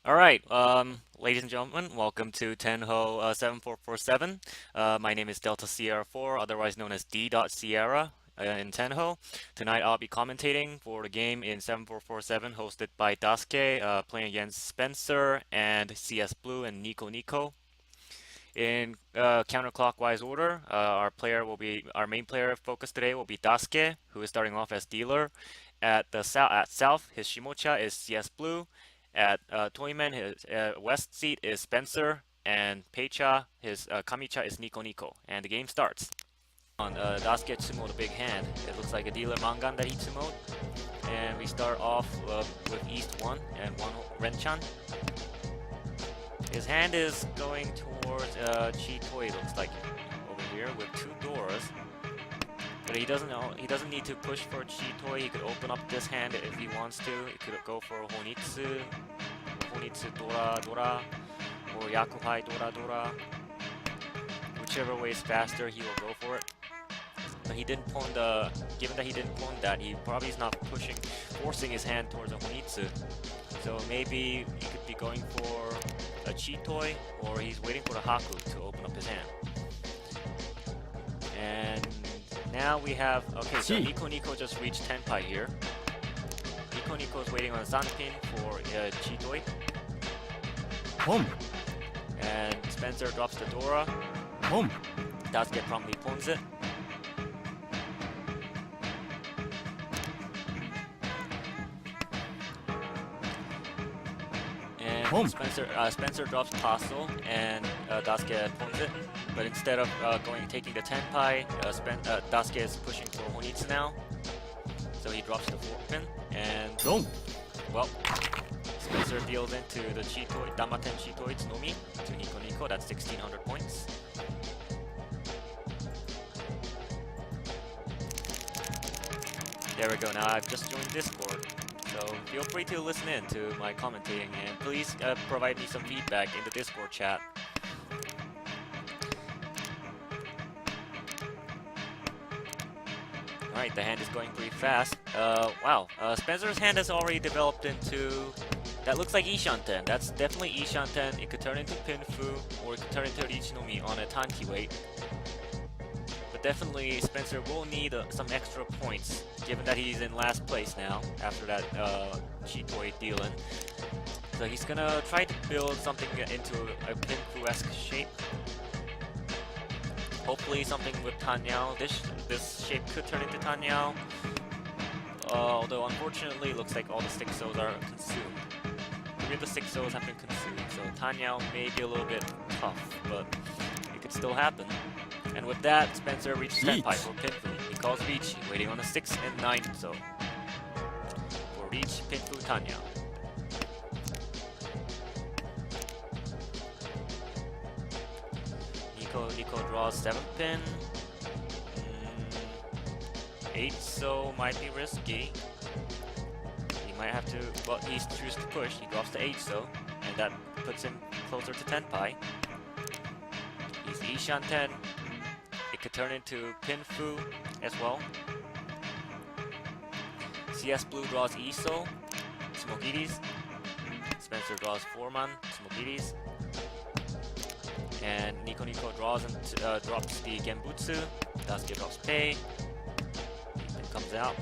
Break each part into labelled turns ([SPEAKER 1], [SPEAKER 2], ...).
[SPEAKER 1] Alright, ladies and gentlemen, welcome to Tenho 7447. My name is Delta Sierra 4, otherwise known as D.Sierra in Tenho. Tonight I'll be commentating for the game in 7447 hosted by Dasuke, playing against Spencer and CsBlue and Niconico. In counterclockwise order, our main player focus today will be Dasuke, who is starting off as dealer. At south, his Shimocha is CsBlue. At Toyman, his west seat is Spencer, and Peicha, his Kamicha is Niconico. And the game starts. On Dasuke Tsumo, the big hand. It looks like a dealer mangan that he Tsumoed. And we start off with East 1 and 1 Renchan. His hand is going towards Chi Toy, looks like over here, with 2 doors. But he doesn't need to push for Chi Toy. He could open up this hand if he wants to. He could go for Honitsu Dora Dora, or Yakuhai Dora Dora. Whichever way is faster, he will go for it. But he didn't pawn given that he didn't pawn that, he probably is not forcing his hand towards a Honitsu. So maybe he could be going for a Chi Toy, or he's waiting for the Haku to open up his hand. And now we have, okay, so Niconico just reached Tenpai here. Niconico is waiting on a Sanpin for Chi Toy.
[SPEAKER 2] Boom.
[SPEAKER 1] And Spencer drops the Dora.
[SPEAKER 2] Boom.
[SPEAKER 1] Dasuke promptly pawns it. And Spencer drops Paso, and Dasuke pawns it. But instead of taking the Tenpai, Dasuke is pushing for Honitsu now. So he drops the 4th pin, and well, Spencer deals into the Chi Toy, Damaten Chi Toy Tsunomi to Niconico. That's 1600 points. There we go. Now I've just joined Discord, so feel free to listen in to my commentating, and please provide me some feedback in the Discord chat. Alright, the hand is going pretty fast. Wow, Spencer's hand has already developed into... That looks like Ishanten. That's definitely Ishanten. It could turn into Pinfu, or it could turn into Ichinomi on a Tanki weight. But definitely Spencer will need some extra points, given that he's in last place now, after that Chitoi deal-in. So he's gonna try to build something into a Pinfu-esque shape. Hopefully something with Tanyao. This shape could turn into Tanyao. Although unfortunately it looks like all the 6-Os are consumed. 3 of the 6-Os have been consumed, so Tanyao may be a little bit tough, but it could still happen. And with that, Spencer reaches Senpai for Pinfu. He calls Reach, waiting on the 6 and 9 so for Reach, Pinfu, Tanyao. Nico draws 7th pin. 8 so might be risky. He might have to, well, he's chooses to push. He drops the 8 so, and that puts him closer to Tenpai. He's Ishanten. It could turn into Pinfu as well. CsBlue draws Iso, Smogiris. Spencer draws 4-man, Smogiris. And Niconico draws and drops the Genbutsu. Dasuke drops Pei. Then comes out.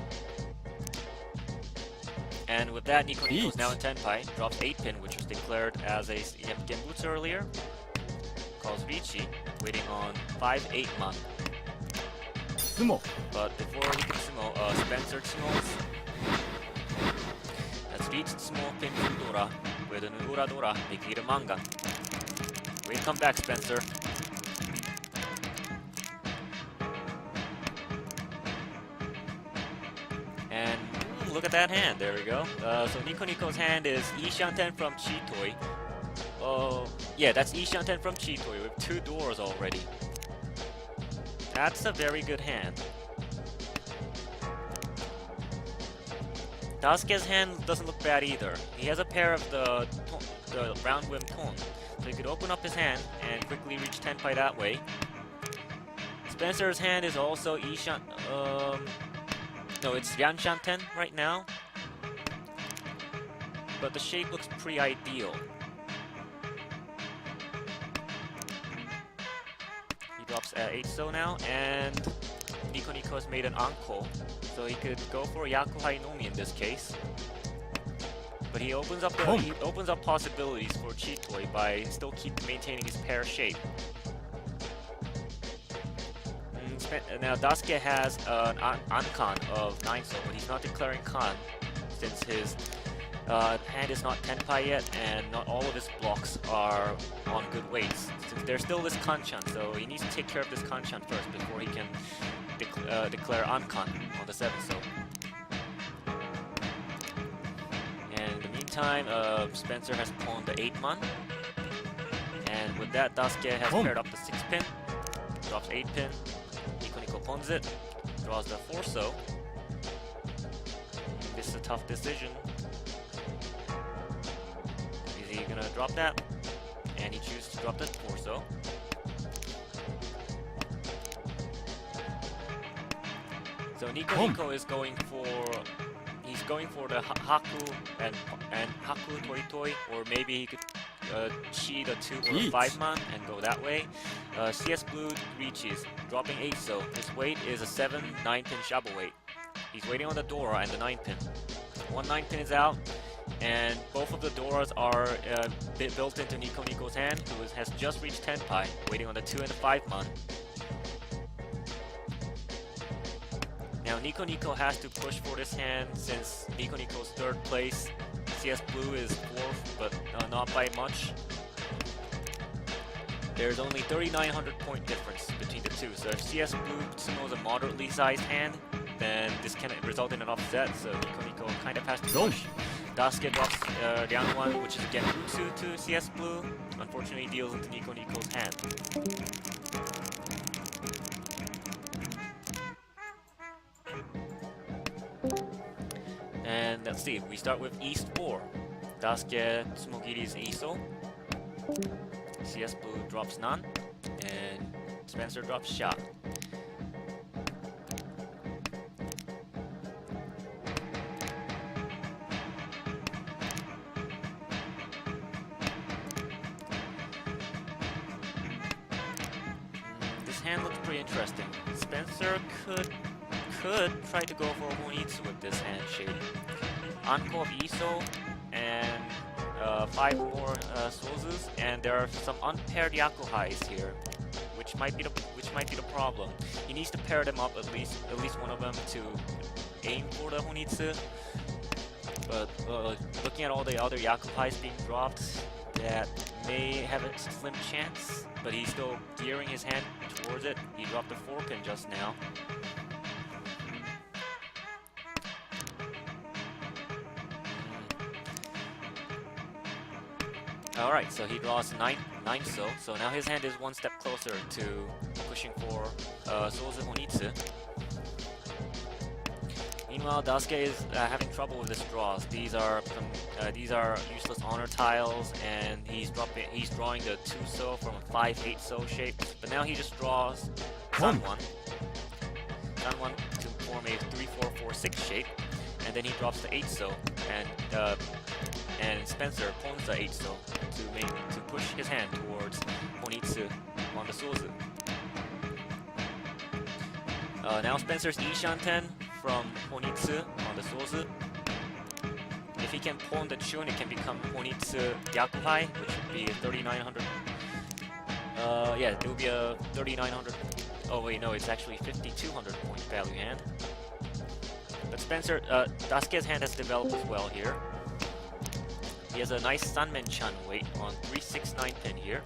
[SPEAKER 1] And with that, Niconico is now in Tenpai. Drops 8-pin, which was declared as a Genbutsu earlier. Calls Vici, waiting on 5-8-man. But before he can sumo, Spencer sumos. That's Vici sumo Pinfu Dora with an Ura Dora, making it a manga. Way to come back, Spencer. And look at that hand. There we go. So Niconico's hand is Ishanten from Chitoi. Oh, yeah, that's Ishanten from Chitoi with 2 doors already. That's a very good hand. Dasuke's hand doesn't look bad either. He has a pair of the round whim tone. So he could open up his hand and quickly reach Tenpai that way. Spencer's hand is also Ishan... no, it's Yanshanten right now. but the shape looks pretty ideal. He drops 8-so now, and Niconico has made an ankou, so he could go for yakuhai nomi in this case. But he opens up possibilities for Chitoi by still maintaining his pair shape. Now Dasuke has an ankan of 9-so, but he's not declaring kan since his hand is not tenpai yet, and not all of his blocks are on good weights. Since there's still this kanchan, so he needs to take care of this kanchan first before he can declare ankan on the 7-so. And in the meantime, Spencer has pawned the 8-man, and with that, Dasuke has paired up the 6-pin, drops 8-pin. Niconico pawns it, draws the 4-so. This is a tough decision. Is he gonna drop that? And he chooses to drop the 4-so. So Niconico is going for the haku and haku toi toi, or maybe he could chi the 2 or 5-man and go that way. CsBlue reaches, dropping 8-so. His weight is a 7 9-pin shabu weight. He's waiting on the Dora and the 9-pin. One 9-pin is out, and both of the Doras are built into Niconico's hand, who has just reached tenpai, waiting on the 2 and the 5-man. Now Niconico has to push for this hand since Niconico's 3rd place. CsBlue is 4th, but not by much. There's only 3,900 point difference between the two, so if CsBlue summons a moderately sized hand, then this can result in an offset, so Niconico kind of has to push. Dasuke drops down 1, which is again Utsu to CsBlue. Unfortunately, deals into Niconico's hand. And let's see, we start with East 4. Dasuke Tsumogiri's Iso. CsBlue drops Nan. And Spencer drops Sha. This hand looks pretty interesting. Spencer could try to go for a Honitsu with this hand shape. Ankou of Iso and 5 more Sozus, and there are some unpaired Yakuhais here, which might be the problem. He needs to pair them up at least one of them to aim for the Honitsu. But looking at all the other Yakuhais being dropped, that may have a slim chance. But he's still gearing his hand towards it. He dropped the 4-pin just now. Alright, so he draws 9-so, so now his hand is one step closer to pushing for Sozu Honitsu. Meanwhile, Dasuke is having trouble with his draws. These are useless honor tiles, and he's drawing the 2-so from a 5-8-so shape. But now he just draws San-1 to form a 3-4-4-6 shape, and then he drops the 8-so, and Spencer pawns the 8-so to push his hand towards Honitsu on the Sozu. Now Spencer's Ishanten from Honitsu on the Sozu. If he can pawn the Chun, it can become Honitsu Yakuhai, which would be a 3,900. Yeah, it will be a 3,900. Oh wait, no, it's actually 5,200 point value hand. But Dasuke's hand has developed as well here. He has a nice Sanmen-chan weight on 369 pin here.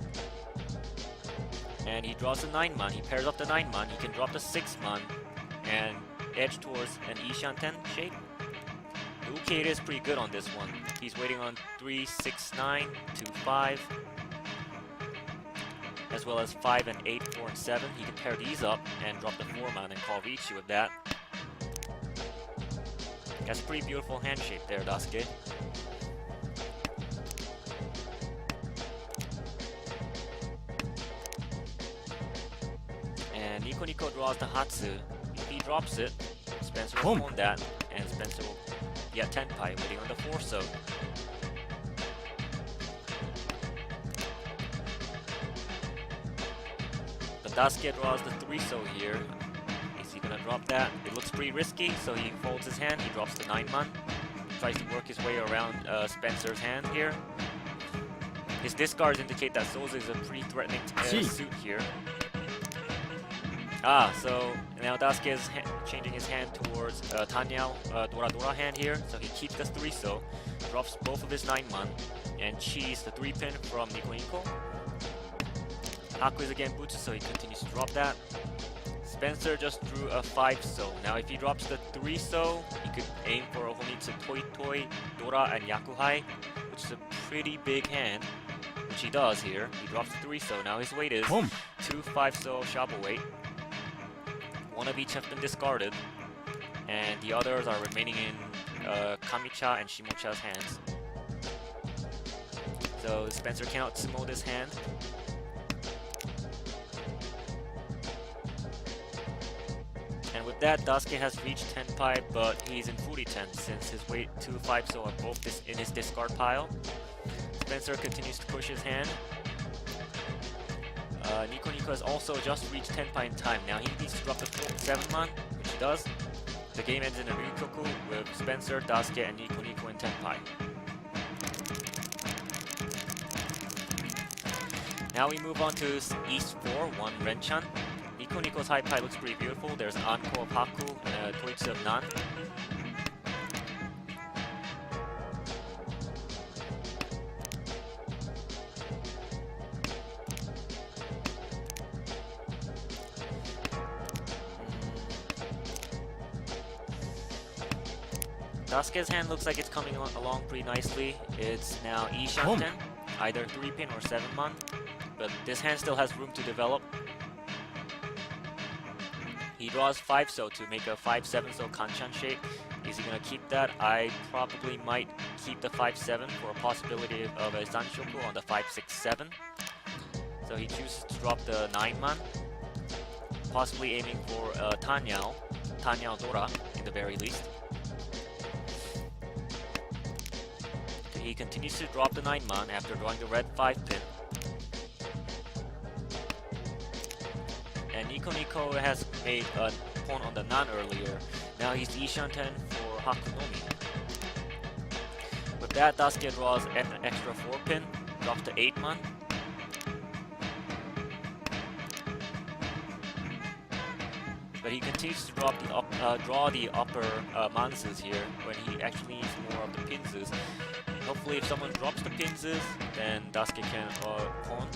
[SPEAKER 1] And he draws a 9-man. He pairs up the 9-man. He can drop the 6-man and edge towards an Ishanten shape. The Ukeira is pretty good on this one. He's waiting on 3, 6, 9, 2, 5, as well as 5 and 8, 4 and 7. He can pair these up and drop the 4-man and call Richi with that. That's a pretty beautiful hand shape there, Dasuke. And Niconico draws the Hatsu. If he drops it, Spencer will pawn that, and Spencer will get tenpai, waiting on the 4-so. Dasuke draws the 3-so here. Is he gonna drop that? It looks pretty risky, so he folds his hand, he drops the 9-man. Tries to work his way around Spencer's hand here. His discards indicate that Souza is a pretty threatening suit here. So now Dasuke is changing his hand towards Tanyao Dora Dora hand here, so he keeps the 3-so, drops both of his 9-man, and cheese the 3-pin from Niconico. Haku is again butsu, so he continues to drop that. Spencer just drew a 5-so. Now if he drops the 3-so, he could aim for a Honitsu Toi Toi, Dora, and Yakuhai, which is a pretty big hand, which he does here. He drops the 3-so. Now his weight is 2 5-so Shabo weight. One of each have been discarded, and the others are remaining in Kamicha and Shimocha's hands. So Spencer cannot sumo this hand. And with that, Dasuke has reached Tenpai, but he's in Furi-ten since his weight 2 5-so are both in his discard pile. Spencer continues to push his hand. Niconico has also just reached Tenpai in time. Now he needs to drop the 7-man, which he does. The game ends in a Ryukoku with Spencer, Dasuke, and Niconico in Tenpai. Now we move on to East 4, 1 Renchan. Niconico's high pie looks pretty beautiful. There's an ankou of Haku and a Toitsu of Nan. Dasuke's hand looks like it's coming along pretty nicely. It's now Ishanten, either 3-pin or 7-man, but this hand still has room to develop. He draws 5-so to make a 5-7-so Kanchan shape. Is he gonna keep that? I probably might keep the 5-7 for a possibility of a Sanshoku on the 5-6-7. So he chooses to drop the 9-man, possibly aiming for Tanyao Dora in the very least. He continues to drop the 9-man after drawing the red 5-pin. And Niconico has made a pawn on the Nan earlier. Now he's Ishanten for Hakunomi. With that, Dasuke draws an extra 4-pin, drops the 8-man. But he continues to draw the upper mansus here when he actually needs more of the pinsus. Hopefully if someone drops the pinsus, then Dasuke can pawn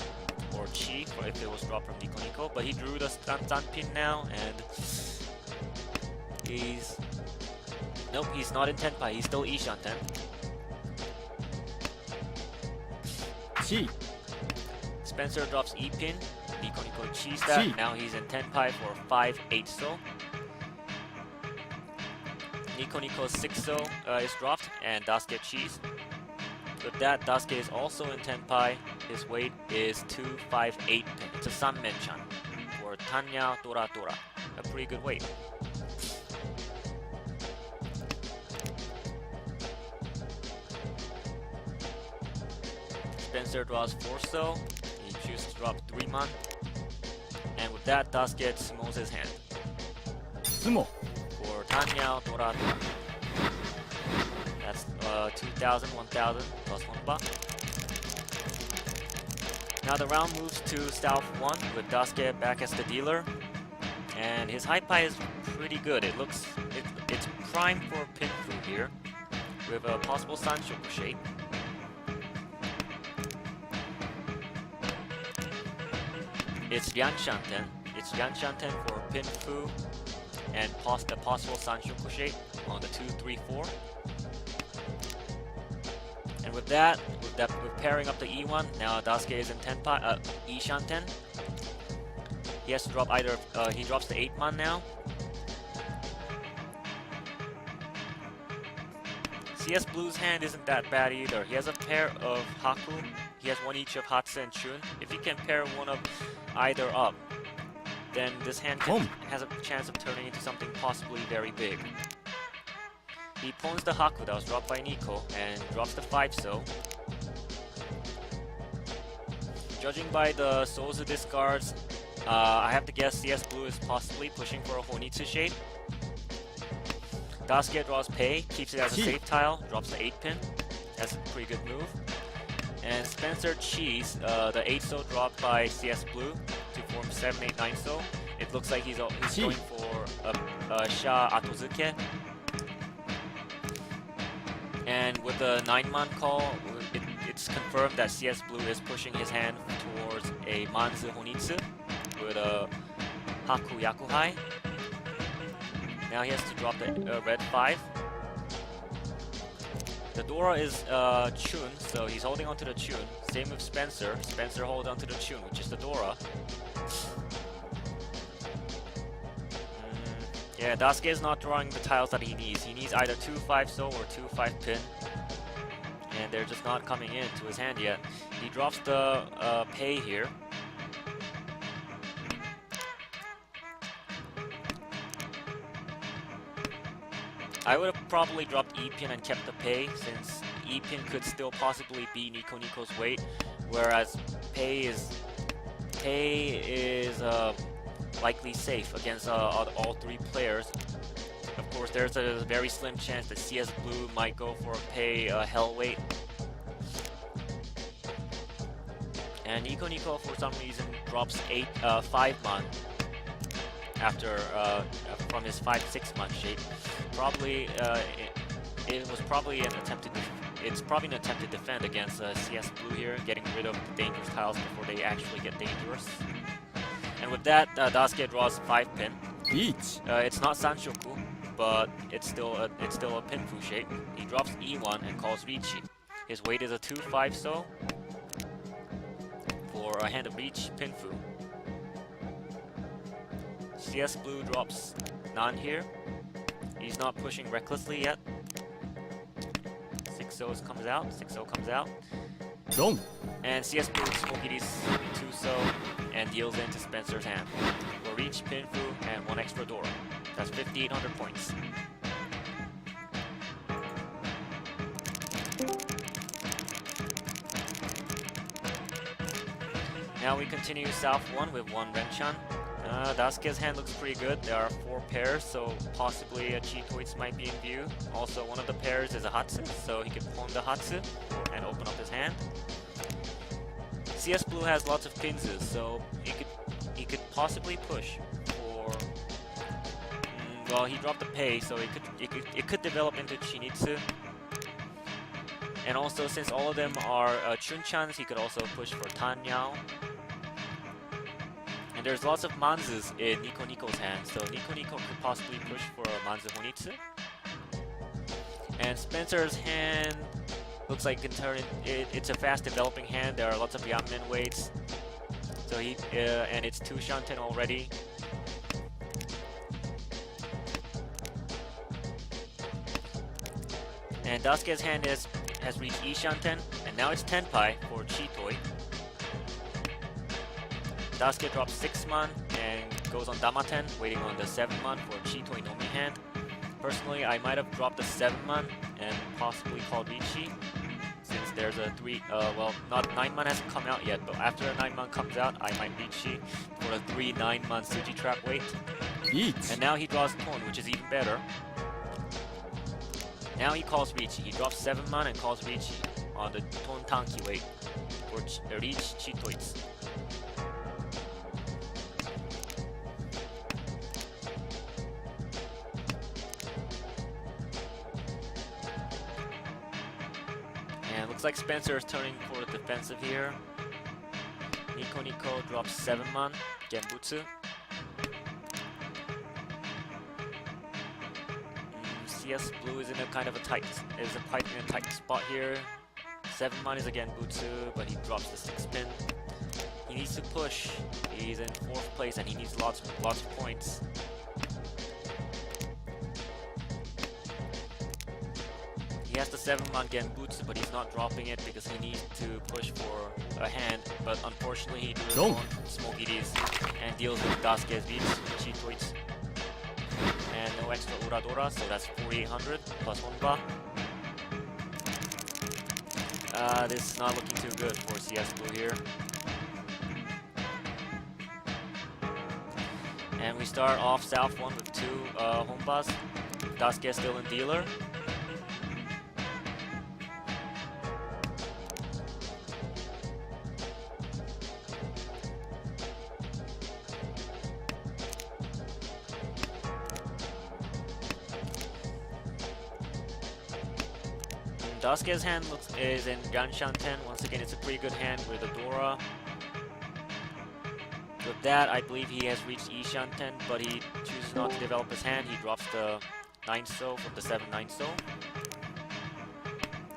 [SPEAKER 1] or chi if it was dropped from Niconico. But he drew the Stan pin now, and nope, he's not in Tenpai, he's still Ishanten.
[SPEAKER 2] Chi.
[SPEAKER 1] Spencer drops E pin, Niconico cheese that. Now he's in Tenpai for 5-8-so. Niconico's 6-so is dropped, and Dasuke cheese. With that, Dasuke is also in Tenpai. His weight is 2 5-8. It's a Sanmenchan for Tanya Dora Dora. A pretty good weight. Spencer draws 4-so. He chooses to drop 3-man. And with that, Dasuke sumos his hand.
[SPEAKER 2] Sumo.
[SPEAKER 1] For Tanya Dora Dora. That's 2,000, 1,000, plus 1 baht. Now the round moves to South 1 with Dasuke back as the dealer. And his high pie is pretty good. It's primed for pinfu here with a possible Sanshoku shape. It's Yanshanten. It's Yanshanten for pinfu and a possible Sanshoku shape on the 2, 3, 4. And with that, with pairing up the E1, now Dasuke is in Tenpai, Ishanten. He has to drop either, he drops the 8-man now. CsBlue's hand isn't that bad either. He has a pair of Haku, he has one each of Hatsu and Chun. If he can pair one of either up, then this hand has a chance of turning into something possibly very big. He pawns the Haku that was dropped by Nico and drops the 5-so. Judging by the Souza discards, I have to guess CsBlue is possibly pushing for a Honitsu shape. Dasuke draws Pei, keeps it as a safe tile, drops the 8 pin. That's a pretty good move. And Spencer cheese the 8 so dropped by CsBlue to form 7, 8, 9 so. It looks like he's going for a Sha Atozuke. And with the 9-man call, it's confirmed that CsBlue is pushing his hand towards a Manzu Honitsu with a Haku Yakuhai. Now he has to drop the red 5. The Dora is Chun, so he's holding onto the Chun. Same with Spencer. Spencer holds onto the Chun, which is the Dora. Yeah, Dasuke is not drawing the tiles that he needs. He needs either 2-5 so or 2-5 pin. And they're just not coming into his hand yet. He drops the Pei here. I would have probably dropped E-pin and kept the Pei, since E-pin could still possibly be Niconico's weight, whereas Pei is likely safe against all 3 players. Of course, there's a very slim chance that CsBlue might go for a Pei hell weight. And Niconico, for some reason, drops 5-man after from his 5-6-man shape. Probably it's probably an attempt to defend against CsBlue here, getting rid of the dangerous tiles before they actually get dangerous. And with that, Dasuke draws 5 pin. It's not Sanshoku, but it's still a pinfu shape. He drops E1 and calls Richi. His weight is a 2-5 so for a hand of reach pinfu. CsBlue drops Nan here. He's not pushing recklessly yet. 6-0 comes out. 6-0 comes out.
[SPEAKER 2] Dong.
[SPEAKER 1] And CsBlue Smoki's 2-so and deals into Spencer's hand for reach, pinfu, and 1 extra Dora. That's 5,800 points. Now we continue South 1 with 1 Renchan. Dasuke's hand looks pretty good. There are 4 pairs, so possibly a Chitoits might be in view. Also, one of the pairs is a Hatsu, so he can pawn the Hatsu and open up his hand. CsBlue has lots of pinses, so he could possibly push for. Well, he dropped the Pei, so it could develop into Chinitsu. And also, since all of them are Chunchans, he could also push for Tanyao. And there's lots of Manzus in Niconico's hand, so Niconico could possibly push for a Manzu Honitsu. And Spencer's hand looks like it's a fast developing hand. There are lots of Yanmen weights, so and it's 2 Shanten already. And Dasuke's hand has reached E Shanten, and now it's Tenpai for Chitoi. Dasuke drops 6-man and goes on Damaten, waiting on the 7-man for Chitoi Nomi hand. Personally, I might have dropped the 7-man and possibly called Richi, since there's a 9-man hasn't come out yet, but after a 9-man comes out, I might Richi for a 3-9-man Suji trap weight. And now he draws Ton, which is even better. Now he calls Richi. He drops 7-man and calls Richi on the Ton Tanki weight for Reach Chitoits. Looks like Spencer is turning for the defensive here. Niconico drops 7-man, Genbutsu. CsBlue is in a kind of a tight spot here. 7-man is a Genbutsu, but he drops the 6-pin. He needs to push. He's in 4th place and he needs lots of points. He has the 7-man Genbutsu, but he's not dropping it because he needs to push for a hand. But unfortunately, he drew on Smoki's and deals with Dasuke's beats, Chitoits. And no extra Uradora, so that's 4,800 plus Honba. This is not looking too good for CsBlue here. And we start off South 1 with 2 Honbas. Dasuke still in dealer. Dasuke's hand is in Ganshanten. Once again, it's a pretty good hand with Adora. With that, I believe he has reached E-Shanten, but he chooses not to develop his hand. He drops the 9-so from the 7-9-so.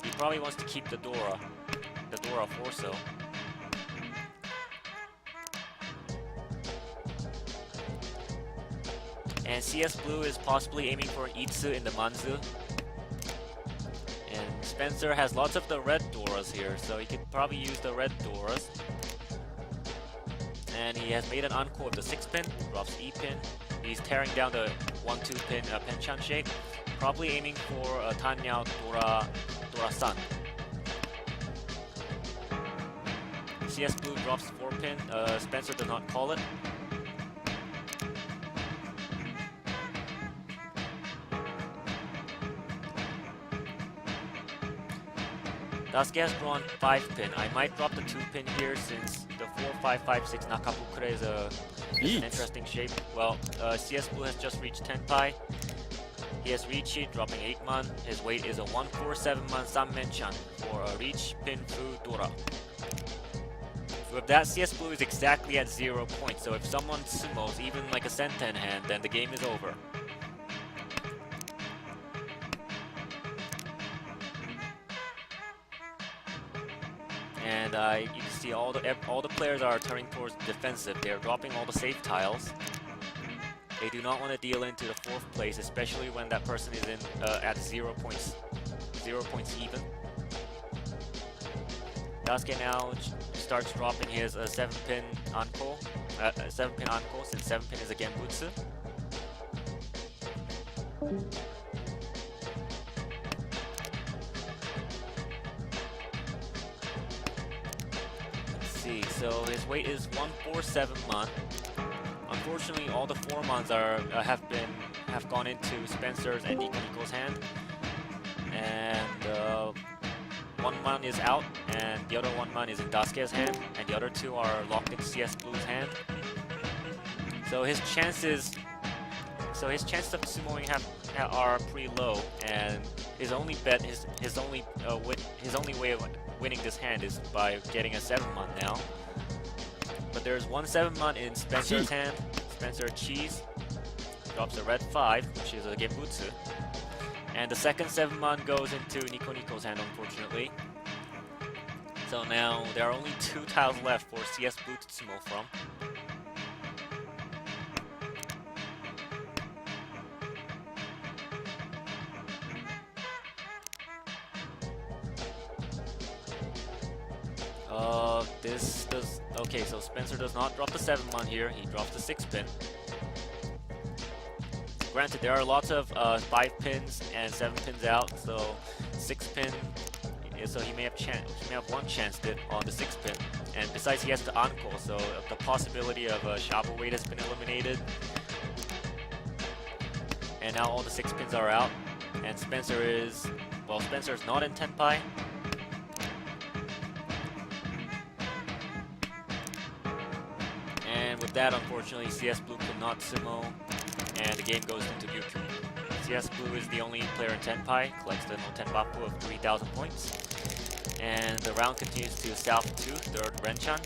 [SPEAKER 1] He probably wants to keep the Dora 4-so. And CsBlue is possibly aiming for an Itsu in the Manzu. And Spencer has lots of the red Doras here, so he could probably use the red Doras. And he has made an ankou of the 6-pin, drops E-pin. He's tearing down the 1-2 pin Penchan shape, probably aiming for a Tanyao Dora-san. CsBlue drops 4-pin, Spencer does not call it. Dasuke has drawn 5-pin. I might drop the 2-pin here since the 4-5-5-6 Nakabukure is an interesting shape. Well, CsBlue has just reached 10-pai. He has reached it, dropping 8-man. His weight is a 147-man Sanmenchan for a reach pin fu Dora. With that, CsBlue is exactly at 0 points, so if someone sumos even like a Senten hand, then the game is over. And you can see all the players are turning towards defensive. They are dropping all the safe tiles. They do not want to deal into the 4th place, especially when that person is in at 0 points even. Dasuke now starts dropping his 7-pin ankou, 7-pin ankou since 7-pin is a Genbutsu. So his weight is 147-man. Unfortunately, all the 4-mans have gone into Spencer's and Niconico's hand, and 1-man is out, and the other 1-man is in Dasuke's hand, and the other 2 are locked into CsBlue's hand. So his chances of sumoing are pretty low, and his only way of winning this hand is by getting a 7-man now. But there's one 7-man in Spencer's hand. Spencer cheese drops a red 5, which is a Genbutsu. And the second 7-man goes into Niconico's hand, unfortunately. So now there are only 2 tiles left for CsBlue to sumo from. Okay, so Spencer does not drop the 7-man here, he drops the 6-pin. Granted, there are lots of 5-pins and 7-pins out, so 6-pin, so he may have one chance on the 6-pin. And besides, he has the ankou, so the possibility of a Shabu weight has been eliminated. And now all the 6-pins are out, and Spencer is not in 10-pai. And with that, unfortunately, CsBlue could not sumo, and the game goes into Ryukyu. CsBlue is the only player in 10-pai, collects the Notenbapu of 3,000 points. And the round continues to South 2, 3rd Renchan,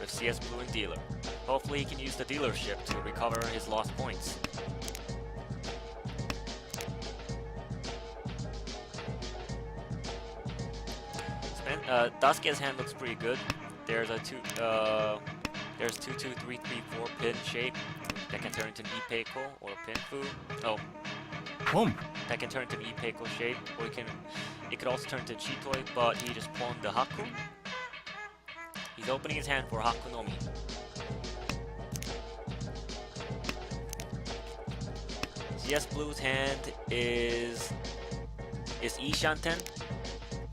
[SPEAKER 1] with CsBlue in dealer. Hopefully he can use the dealership to recover his lost points. Dasuke's hand looks pretty good. There's a 2-2-3-3-4 pin shape that can turn into an Ipeiko or a Pinfu. Oh, that can turn into an Ipeiko shape, or it could also turn into Chitoi, but he just pawned the Haku. He's opening his hand for Haku no Mi. CsBlue's hand is E-Shanten.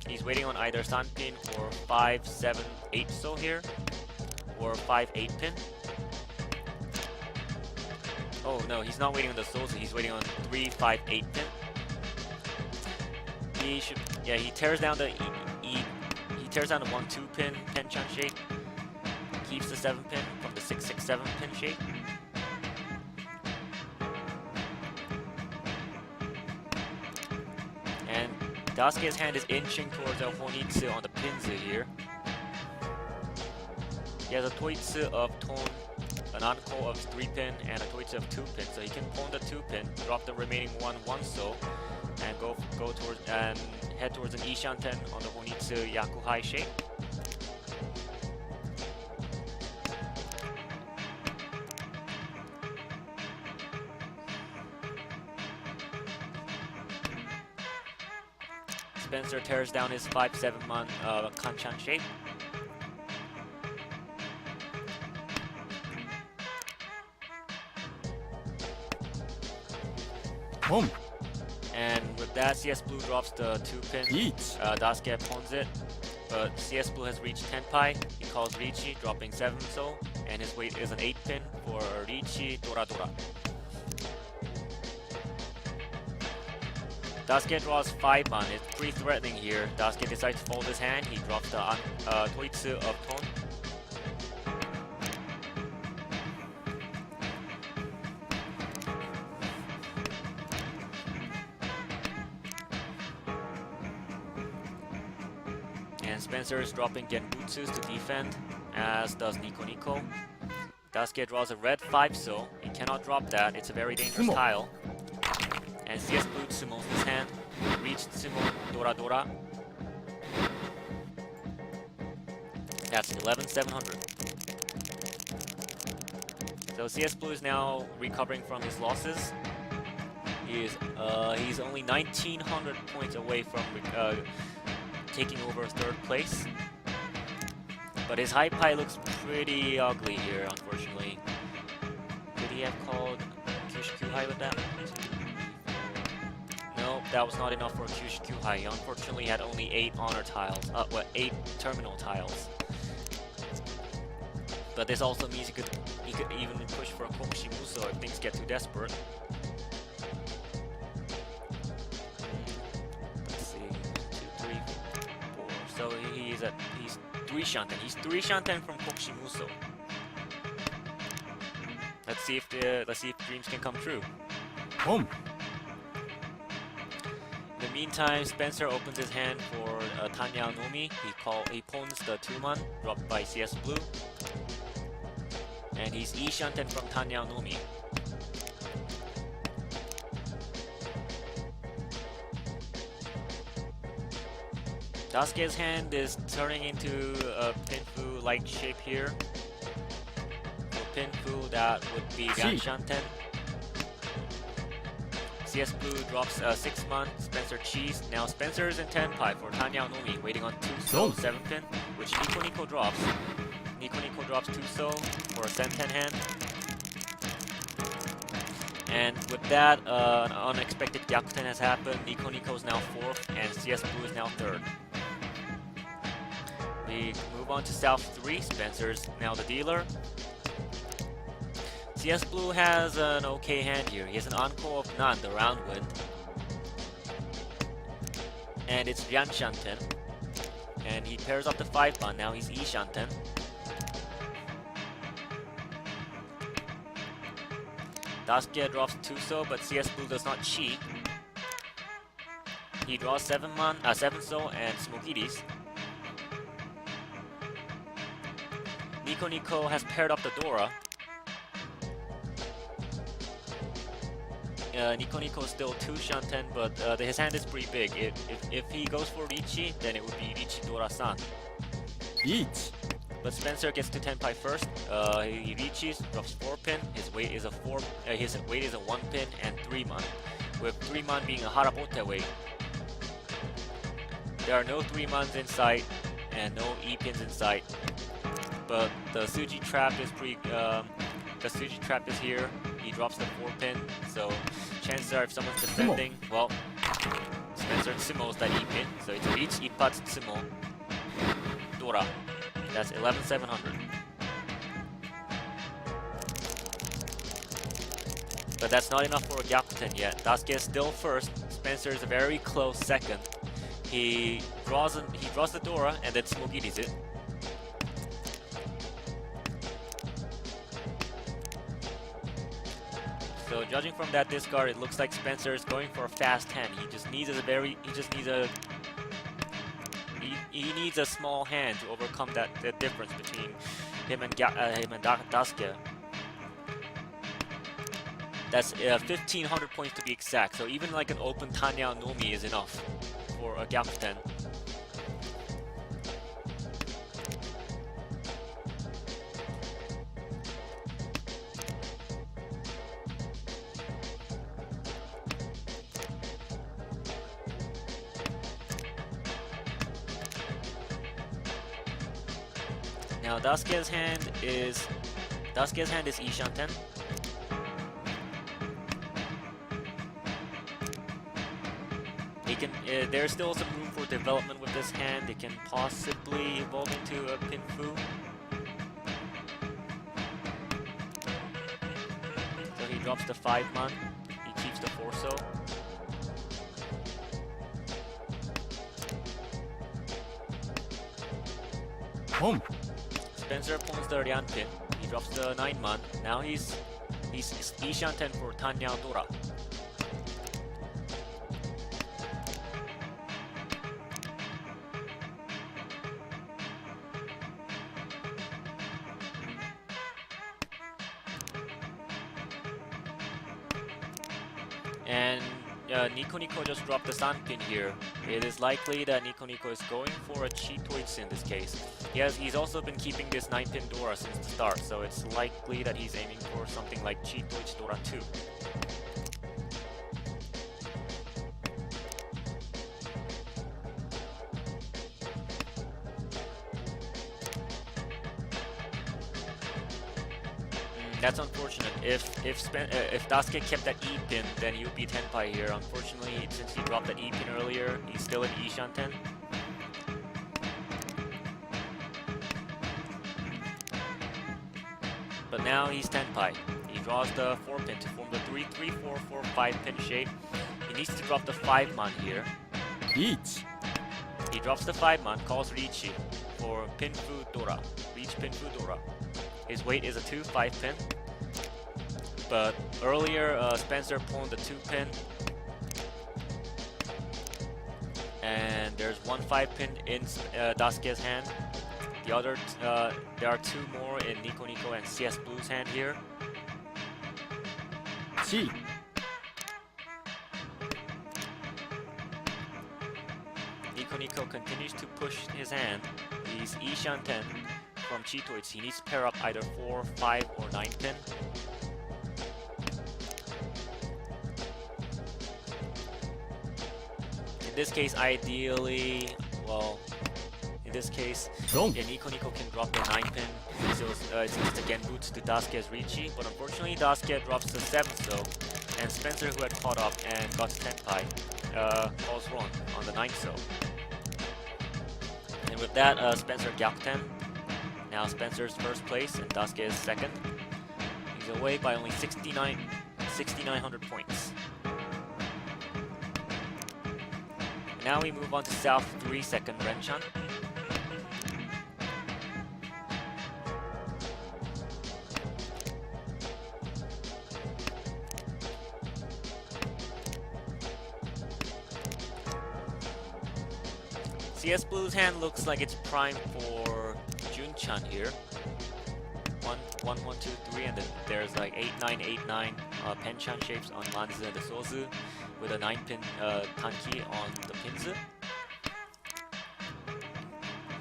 [SPEAKER 1] He's waiting on either Sanpin or 5-7-8 so here, or 5-8 pin. Oh no, he's not waiting on the soul, so he's waiting on 3, 5, 8 pin. He should, yeah, he tears down the he tears down the 1, 2 pin Penchan shape. Keeps the 7 pin from the 6, 6, 7 pin shape. And Dasuke's hand is inching towards a Honitsu on the pins here. He has a Toitsu of Ton, an ankou of 3 pin, and a Toitsu of 2 pin. So he can pawn the 2 pin, drop the remaining 1 so, and go towards and head towards an Ishanten on the Honitsu Yakuhai shape. Spencer tears down his 5-7 man Kanchan shape.
[SPEAKER 2] Home.
[SPEAKER 1] And with that, CsBlue drops the 2 pin. Dasuke pawns it, but CsBlue has reached Tenpai. He calls Richi, dropping 7 so, and his weight is an 8 pin for Richi Dora Dora. Dasuke draws 5 man. It's pretty threatening here. Dasuke decides to fold his hand. He drops the Toitsu of Ton. And Spencer is dropping Genbutsus to defend, as does Niconico. Dasuke draws a red 5 so. He cannot drop that. It's a very dangerous tile. And CsBlue tsumos his hand, reached Tsumo Dora Dora. That's 11,700. So CsBlue is now recovering from his losses. He's only 1,900 points away from taking over 3rd place. But his high pie looks pretty ugly here, unfortunately. Could he have called Kyushu high with that? No, that was not enough for Kyushu high. He unfortunately had only 8 honor tiles. 8 terminal tiles. But this also means he could even push for a Kokushi Muso if things get too desperate. Let's see, 2, 3, 4. So he's 3 shanten. He's 3 shanten from Kokushi Muso. Let's see if dreams can come true.
[SPEAKER 2] Home.
[SPEAKER 1] In the meantime, Spencer opens his hand for Tanya Nomi. He pawns the 2-man dropped by CsBlue. And he's E-shanten from Tanya Nomi. Dasuke's hand is turning into a Pinfu-like shape here. For Pinfu, that would be Ganshanten. CsBlue drops 6-man, Spencer cheese. Now Spencer is in Tenpai for Tanya Nomi, waiting on 2 so 7 pin, which Niconico drops. Niconico drops 2 so for a Senten hand. And with that, an unexpected Gyakuten has happened. Niconico is now 4th, and CsBlue is now 3rd. We move on to South 3. Spencer's now the dealer. CsBlue has an okay hand here. He has an ankou of Nan, the round wind. And it's Ryanshanten. And he pairs up the 5-man. Now he's E-shanten. Dasuke drops 2 so, but CsBlue does not cheat. He draws 7 so and Smokiris. Niconico has paired up the Dora. Niconico is still 2 shanten, but his hand is pretty big. If he goes for Richi, then it would be Richi Dora-san.
[SPEAKER 2] Each.
[SPEAKER 1] But Spencer gets to Tenpai first. He reaches, drops 4 pin. His weight is a 1 pin and 3-man, with 3-man being a Harabote weight. There are no 3-mans in sight and no E-pins in sight. But the Suji trap is here. He drops the 4 pin, so chances are if someone's defending, well, Spencer tsumos that E pin, so it's reach ippat tsumo Dora. That's 11,700. But that's not enough for a Gyakuten yet. Dasuke is still first. Spencer is a very close second. He draws the Dora and then Smogiris it. So judging from that discard, it looks like Spencer is going for a fast hand. He needs a small hand to overcome the difference between him and Dasuke. That's 1500 points to be exact. So even like an open Tanya Nomi is enough for a Gyakuten. Now Dasuke's hand is Ishanten. There's still some room for development with this hand. It can possibly evolve into a Pinfu. So he drops the 5-man. He keeps the 4-so. Spencer pulls the Ryanpin. He drops the 9-man. Now he's Ishanten for Tanya Dora. And Niconico just dropped the Sanpin here. It is likely that Niconico is going for a Cheatoids in this case. He's also been keeping this 9-pin Dora since the start, so it's likely that he's aiming for something like Cheatoids Dora 2. That's unfortunate. If Dasuke kept that E pin, then he would be Tenpai here. Unfortunately, since he dropped that E pin earlier, he's still in Ishanten. But now he's Tenpai. He draws the 4 pin to form the 3-3-4-4-5 pin shape. He needs to drop the 5-man here.
[SPEAKER 2] Reach.
[SPEAKER 1] He drops the 5-man, calls Riichi for Pinfu Dora. Reach Pinfu Dora. His weight is a 2-5 pin. But earlier, Spencer pulled the 2 pin. And there's 1 5 pin in Dasuke's hand. The other, there are 2 more in Niconico and CsBlue's hand here.
[SPEAKER 2] C.
[SPEAKER 1] Niconico continues to push his hand. He's Ishanten from Cheatoids. He needs to pair up either 4, 5, or 9 pin. In this case, ideally, well, in this case, Niconico can drop the 9 pin, so it's again boots to Dasuke's Riichi, but unfortunately Dasuke drops the 7-so, and Spencer, who had caught up and got to Tenpai, calls run on the 9-so. And with that, Spencer Gyakuten. Now Spencer's first place and Dasuke is second. He's away by only 6,900 points. Now we move on to South 3 second Renchan. CsBlue's hand looks like it's primed for Junchan here. 1, 1, 1, 2, 3, and then there's like 8, 9, 8, 9 Penchan shapes on Manzu and the Sozu, with a 9-pin Tanki on the Pinzu.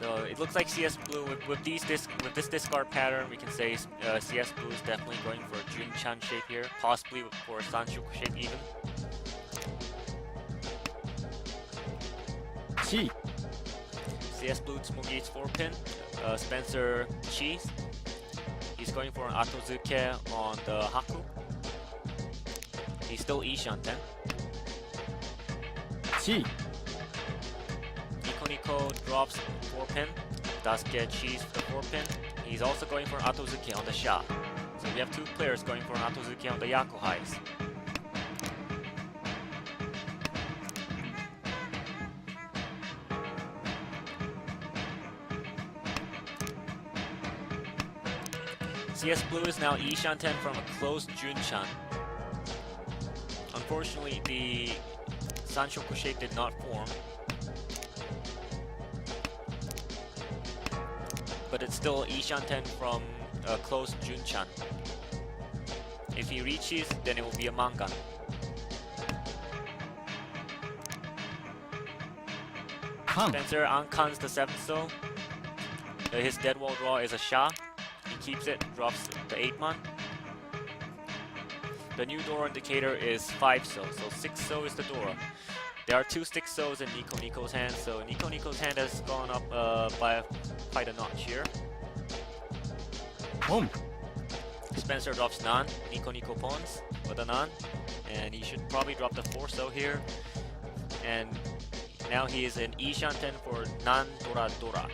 [SPEAKER 1] So it looks like CsBlue with this discard pattern, we can say CsBlue is definitely going for a Junchan shape here, possibly for a Sanshoku shape even.
[SPEAKER 2] C.
[SPEAKER 1] CsBlue Smogi's 4-pin, Spencer Cheese. He's going for an Atozuke on the Haku. He's still Ishanten.
[SPEAKER 2] C.
[SPEAKER 1] Niconico drops 4-pin. Dasuke Cheese for the 4-pin. He's also going for an Atozuke on the Sha. So we have two players going for an Atozuki on the Yaku highs. CsBlue is now E Shanten from a closed Junchan. Unfortunately, the Sanshoku shape did not form. But it's still E Shanten from a closed Junchan. If he reaches, then it will be a minkan. Spencer ankans the 7th so. His dead wall draw is a sha. He keeps it, drops the 8-man. The new Dora indicator is 5 so, so 6 so is the Dora. There are 2 6 so's in Niconico's hand, so Niconico's hand has gone up by quite a notch here. Spencer drops nan, Niconico pawns with a nan, and he should probably drop the 4 so here. And now he is in E Shanten for nan Dora Dora.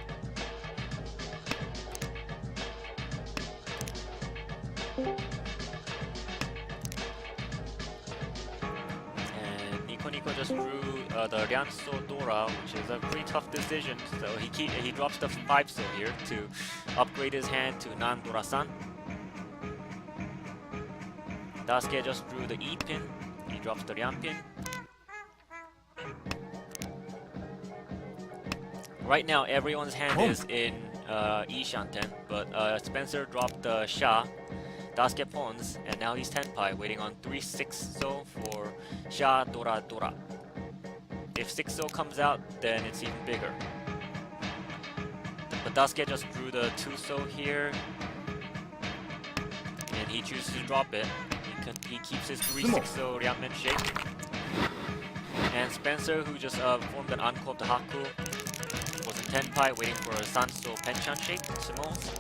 [SPEAKER 1] Niconico just drew the Ryanso Dora, which is a pretty tough decision. So he drops the 5 so here to upgrade his hand to Nan Dora-san. Dasuke just drew the E pin. He drops the Ryan pin. Right now, everyone's hand is in E Shanten, but Spencer dropped the Sha. Dasuke pawns, and now he's tenpai, waiting on 3 6 so for Sha Dora Dora. If 6 so comes out, then it's even bigger. But Dasuke just drew the 2 so here, and he chooses to drop it. He keeps his 3 6 so Ryanmen shape. And Spencer, who just formed an ankou of the Haku, was in tenpai, waiting for a Sanso Penchan shape, Simo's.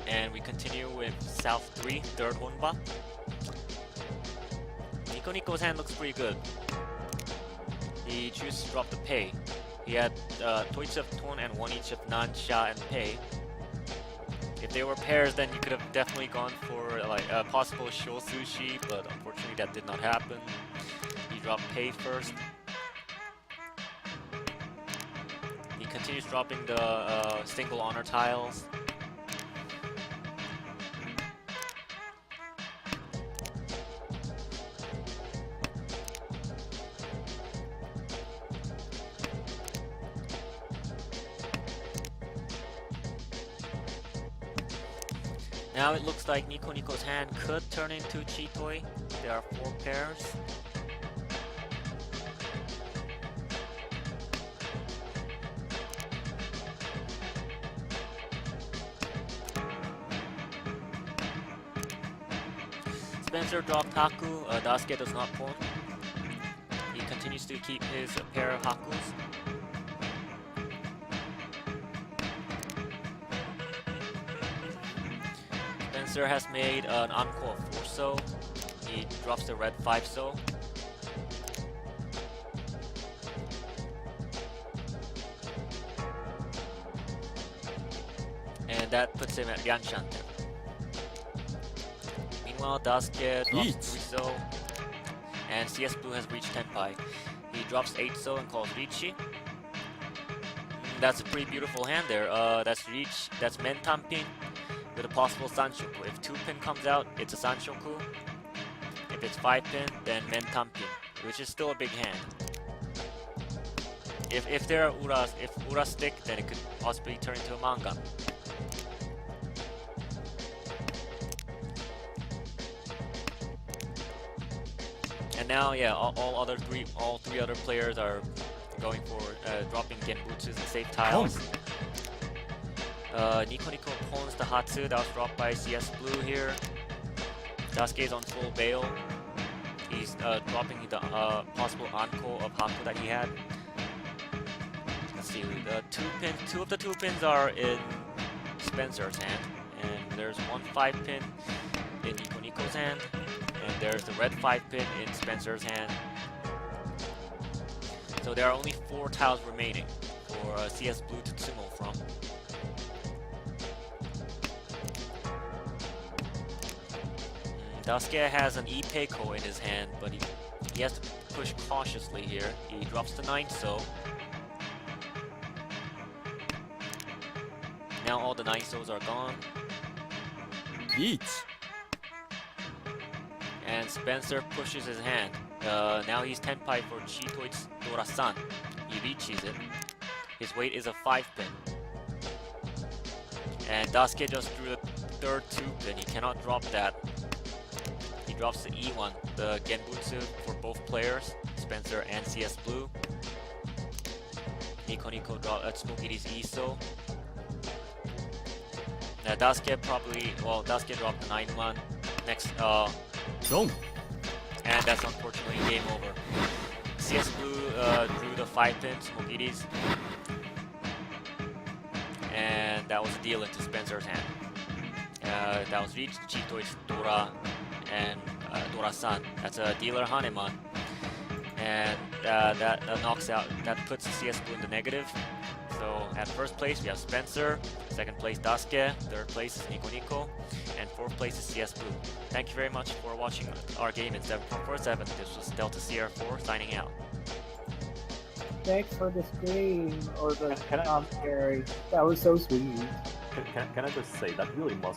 [SPEAKER 1] And we continue with South 3, 3rd Honba. Niconico's hand looks pretty good. He chooses to drop the Pei. He had 2 each of Ton and 1 each of Nan, Sha, and Pei. If they were pairs, then you could have definitely gone for like a possible Sho Sushi, but unfortunately that did not happen. He dropped Pei first. He continues dropping the single honor tiles. Now it looks like Niconico's hand could turn into Chitoi. There are 4 pairs. Spencer dropped Haku, Dasuke does not pawn. He continues to keep his pair of Hakus. Spencer has made an ankou of 4 so. He drops the red 5 so. And that puts him at Ryanshanten. Meanwhile, Dasuke drops 3 so. And CsBlue has reached tenpai. He drops 8 so and calls Richi. That's a pretty beautiful hand there. That's Reach, that's Mentan pin with a possible Sanshoku. If 2 pin comes out, it's a Sanshoku. If it's 5 pin, then Mentan pin, which is still a big hand. If there are Uras, if Ura stick, then it could possibly turn into a minkan. And now, yeah, all 3 other players are going for dropping Genbutsus and safe tiles. Niconico pawns the Hatsu that was dropped by CsBlue here. Dasuke is on full bail. He's dropping the possible ankou of Haku that he had. Let's see, the 2 of the 2 pins are in Spencer's hand, and there's 1 5 pin in Niconico's hand, and there's the red 5 pin in Spencer's hand. So there are only 4 tiles remaining for CsBlue to sumo from. Dasuke has an Ipeiko in his hand, but he has to push cautiously here. He drops the 9, so now all the 9-sos are gone.
[SPEAKER 2] 1
[SPEAKER 1] And Spencer pushes his hand. Now he's 10 pi for Chitoit's Dora-san. He reaches it. His weight is a 5-pin. And Dasuke just drew the third 2-pin. He cannot drop that. He drops the E1, the Genbutsu for both players, Spencer and CsBlue. Niconico Smokity's ESO. Dasuke Dasuke dropped the 9-1. Next,
[SPEAKER 2] ドン
[SPEAKER 1] and that's unfortunately game over. CsBlue drew the 5-pin Smokity's. And that was a deal into Spencer's hand. That was reached Chitoit's Dora and Dora-san. That's a dealer Haneman. And that knocks out, that puts CsBlue in the negative. So at first place we have Spencer, second place Dasuke, third place is Niconico, and fourth place is CsBlue. Thank you very much for watching our game in 7447. This was D.Sierra 4 signing out.
[SPEAKER 3] Thanks for the screen or the commentary. That was so sweet.
[SPEAKER 4] Can I just say that really must